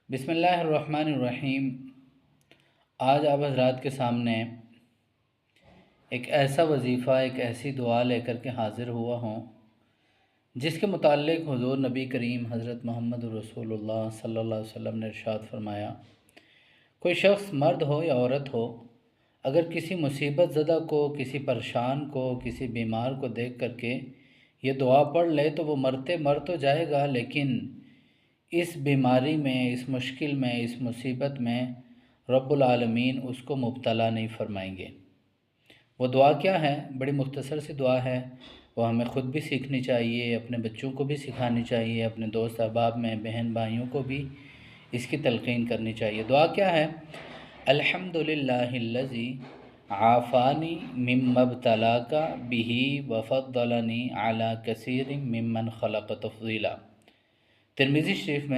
بسم اللہ الرحمن الرحیم۔ آج آپ حضرات کے سامنے ایک ایسا وظیفہ، ایک ایسی دعا لے کر کے حاضر ہوا ہوں جس کے متعلق حضور نبی کریم حضرت محمد رسول اللہ صلی اللہ علیہ وسلم نے ارشاد فرمایا، کوئی شخص مرد ہو یا عورت ہو، اگر کسی مصیبت زدہ کو، کسی پریشان کو، کسی بیمار کو دیکھ کر کے یہ دعا پڑھ لے تو وہ مر تو جائے گا، لیکن اس بیماری میں، اس مشکل میں، اس مصیبت میں رب العالمین اس کو مبتلا نہیں فرمائیں گے۔ وہ دعا کیا ہے؟ بڑی مختصر سی دعا ہے، وہ ہمیں خود بھی سیکھنی چاہیے، اپنے بچوں کو بھی سکھانی چاہیے، اپنے دوست احباب میں، بہن بھائیوں کو بھی اس کی تلقین کرنی چاہیے۔ دعا کیا ہے؟ الحمدللہ الذی عافانی مما ابتلاک بہ وفضلنی علی کثیر ممن خلق تفضیلا۔ ترمذی شریف میں